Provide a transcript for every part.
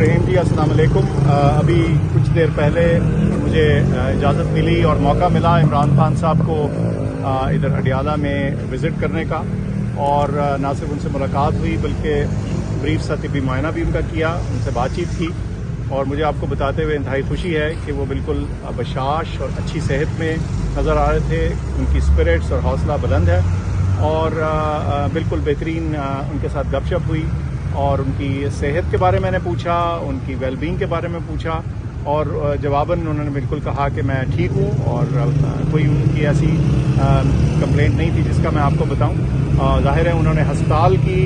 रहीम जी, अस्सलाम वालेकुम। अभी कुछ देर पहले मुझे इजाज़त मिली और मौका मिला इमरान खान साहब को इधर अडियाला में विज़िट करने का, और ना सिर्फ उनसे मुलाकात हुई बल्कि ब्रीफ सा तिब्बी मुआयना भी उनका किया, उनसे बातचीत की। और मुझे आपको बताते हुए इंतहाई खुशी है कि वो बिल्कुल बशाश और अच्छी सेहत में नज़र आ रहे थे। उनकी स्पिरिट्स और हौसला बुलंद है, और बिल्कुल बेहतरीन उनके साथ गपशप हुई, और उनकी सेहत के बारे में मैंने पूछा, उनकी वेलबींग के बारे में पूछा, और जवाबन उन्होंने बिल्कुल कहा कि मैं ठीक हूँ, और कोई उनकी ऐसी कंप्लेंट नहीं थी जिसका मैं आपको बताऊँ। ज़ाहिर है उन्होंने हस्पताल की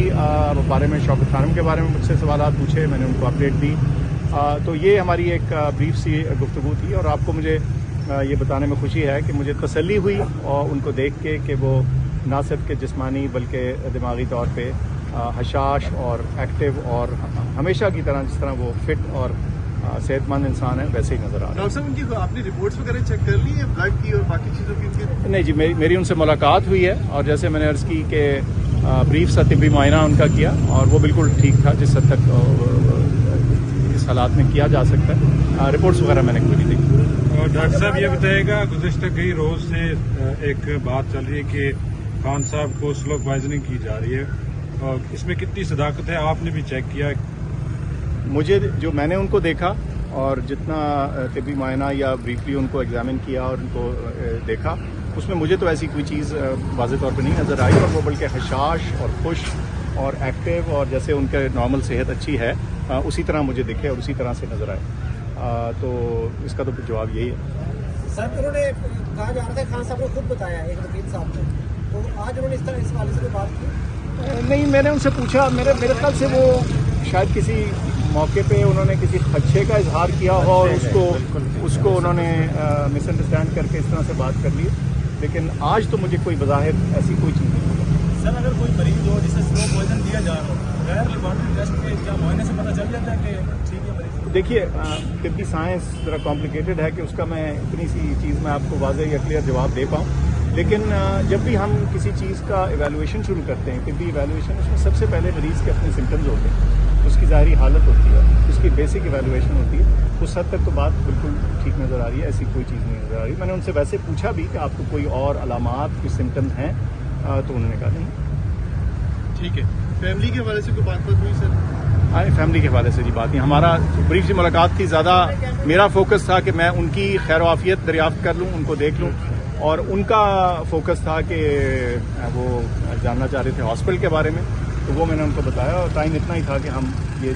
बारे में, शौकत खानम के बारे में मुझसे सवाल पूछे, मैंने उनको अपडेट दी। तो ये हमारी एक ब्रीफ सी गुफ्तगू थी, और आपको मुझे ये बताने में खुशी है कि मुझे तसल्ली हुई और उनको देख के कि वो ना सिर्फ के जिस्मानी बल्कि दिमागी तौर पे हशाश और एक्टिव और हमेशा की तरह जिस तरह वो फिट और सेहतमंद इंसान है वैसे ही नज़र आ रहा है। डॉक्टर साहब, उनकी आपने रिपोर्ट्स वगैरह चेक कर ली है, ब्लड की और बाकी चीज़ों की? नहीं जी, मेरी उनसे मुलाकात हुई है, और जैसे मैंने अर्ज़ की कि ब्रीफ सा तिब्बी मुआयना उनका किया, और वो बिल्कुल ठीक था जिस हद तक इस हालात में किया जा सकता है। रिपोर्ट्स वगैरह मैंने कोई नहीं देखी। और डॉक्टर साहब ये बताइएगा, गुज़िश्ता कई रोज़ से एक बात चल रही है कि खान साहब को स्लो पॉइजनिंग की जा रही है, और इसमें कितनी सदाकत है? आपने भी चेक किया? जो मैंने उनको देखा और जितना तिब्बी मुआयना या ब्रीफली उनको एग्जामिन किया और उनको देखा, उसमें मुझे तो ऐसी कोई चीज़ वाज़ेह तौर पर नहीं नज़र आई, और वो बल्कि हशाश और खुश और एक्टिव और जैसे उनके नॉर्मल सेहत अच्छी है उसी तरह मुझे दिखे और उसी तरह से नज़र आए। तो इसका तो जवाब यही है। सर, उन्होंने कहा जा रहा था, खान साहब ने खुद बताया एक वकील साहब ने, तो आज उन्होंने इस वाले से बात की? नहीं, मैंने उनसे पूछा, मेरे ख्याल से वो शायद किसी मौके पे उन्होंने किसी खदशे का इजहार किया हो और उसको उन्होंने मिसअंडरस्टैंड करके इस तरह से बात कर ली, लेकिन आज तो मुझे कोई बज़ाहिर ऐसी कोई चीज़ नहीं होगा। सर, अगर कोई मरीज हो जिसे स्लो पॉइजन दिया जा रहा हो, गैर लेबोरेटरी टेस्ट के क्या मुआयने से पता चल जाता है कि ठीक है मरीज? देखिए, तिब्बी साइंस ज़रा कॉम्प्लिकेटेड है कि उसका मैं इतनी सी चीज़ में आपको वाज़ेह या क्लियर जवाब दे पाऊँ, लेकिन जब भी हम किसी चीज़ का इवैल्यूएशन शुरू करते हैं, तिब्बी इवैल्यूएशन, उसमें सबसे पहले मरीज़ के अपने सिम्टम्स होते हैं, उसकी ज़ाहिरी हालत होती है, उसकी बेसिक इवैल्यूएशन होती है। उस हद तक तो बात बिल्कुल ठीक नज़र आ रही है, ऐसी कोई चीज़ नहीं नज़र आ रही। मैंने उनसे वैसे पूछा भी कि आपको कोई और अलामात, कोई सिम्टम्स हैं, तो उन्होंने कहा नहीं। ठीक है। फैमिली के हवाले से कोई बात हुई सर? हाँ, फैमिली के हवाले से जी बात नहीं, हमारा ब्रीफ सी मुलाकात थी। ज़्यादा मेरा फोकस था कि मैं उनकी खैर आफियत दरियाफ्त कर लूँ, उनको देख लूँ, और उनका फोकस था कि वो जानना चाह रहे थे हॉस्पिटल के बारे में, तो वो मैंने उनको बताया, और टाइम इतना ही था कि हम ये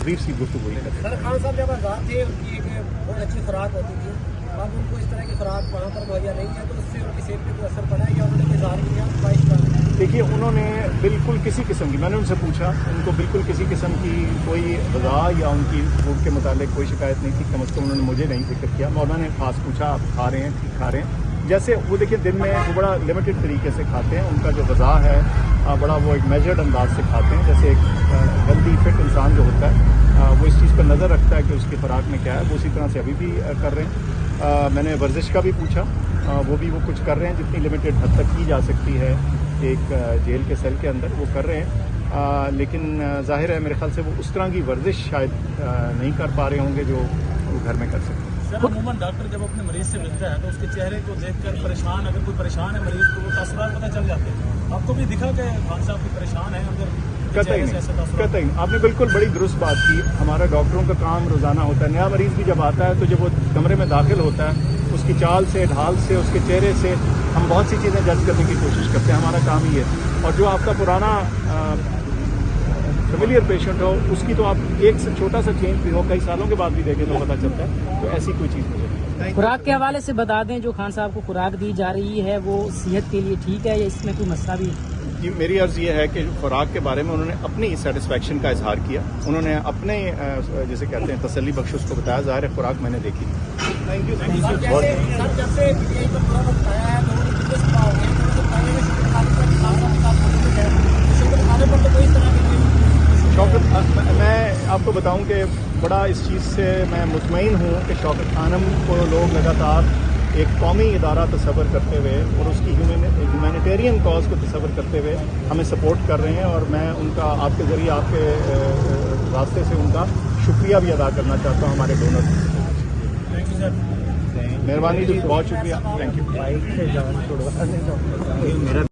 ब्रीफ सी गुफ्तगू करते थे। सर, खान साहब जब आज़ाद थे उनकी एक बहुत अच्छी खुराक होती थी, अब उनको इस तरह की खुराक वहाँ पर मुहैया नहीं है, तो उससे उनकी सेहत पर कोई असर पड़ा है या उन्होंने इज़हार किया ख्वाहिश का? देखिए, उन्होंने बिल्कुल किसी किस्म की, मैंने उनसे पूछा, उनको बिल्कुल किसी किस्म की कोई गज़ा या उनकी फूड के मुतालिक कोई शिकायत नहीं थी, कम अज़ कम उन्होंने मुझे नहीं जिक्र किया। मैं उन्होंने खास पूछा, आप खा रहे हैं, ठीक खा रहे हैं? जैसे वो देखिए दिन में वो बड़ा लिमिटेड तरीके से खाते हैं, उनका जो गज़ा है बड़ा वो एक मेजर्ड अंदाज से खाते हैं, जैसे एक हेल्दी फिट इंसान जो होता है वो इस चीज़ पर नज़र रखता है कि उसकी खुराक में क्या है, वो उसी तरह से अभी भी कर रहे हैं। मैंने वर्जिश का भी पूछा, वो भी वो कुछ कर रहे हैं जितनी लिमिटेड हद तक की जा सकती है एक जेल के सेल के अंदर, वो कर रहे हैं, लेकिन ज़ाहिर है मेरे ख्याल से वो उस तरह की वर्जिश शायद नहीं कर पा रहे होंगे जो वो घर में कर सकते हैं। सर, अमूमन डॉक्टर जब अपने मरीज से मिलता है तो उसके चेहरे को देखकर परेशान, अगर कोई परेशान है मरीज तो वो तासुरात पता चल जाते हैं। आपको भी दिखा कि खान साहब भी परेशान है अंदर? कतई नहीं, आपने बिल्कुल बड़ी दुरुस्त बात की। हमारा डॉक्टरों का काम रोज़ाना होता है, नया मरीज़ भी जब आता है तो जब वो कमरे में दाखिल होता है, उसकी चाल से, ढाल से, उसके चेहरे से हम बहुत सी चीज़ें जज करने की कोशिश करते हैं, हमारा काम ही है। और जो आपका पुराना फेमिलियर पेशेंट हो, उसकी तो आप एक से छोटा सा चेंज भी हो, कई सालों के बाद भी देखें तो पता चलता है, तो ऐसी कोई चीज़ नहीं। खुराक के हवाले से बता दें, जो खान साहब को खुराक दी जा रही है वो सेहत के लिए ठीक है या इसमें कोई मसला भी है? जी, मेरी अर्ज़ ये है कि खुराक के बारे में उन्होंने अपनी सेटिस्फेक्शन का इजहार किया, उन्होंने अपने जिसे कहते हैं तसल्ली बख्श उसको बताया, ज़ाहिर है खुराक मैंने देखी। Thank you. सर, जब से यही पर पूरा बताया है तो उन्होंने कितने सलाह हो गए, तो पहले में शुक्र खाने पर शुक्र खाने पर तो कोई इस तरह की शौकत, मैं आपको बताऊं कि बड़ा इस चीज़ से मैं मुतमईन हूँ कि शौकत खानम को लोग लगातार एक कौमी इदारा तस्वर करते हुए और उसकी ह्यूमैनिटेरियन कॉज को तस्वर करते हुए हमें सपोर्ट कर रहे हैं, और मैं उनका आपके ज़रिए आपके रास्ते से उनका शुक्रिया भी अदा करना चाहता हूँ हमारे डोनर। Thank you sir. मेहरबानी जी, बहुत शुक्रिया, थैंक यू।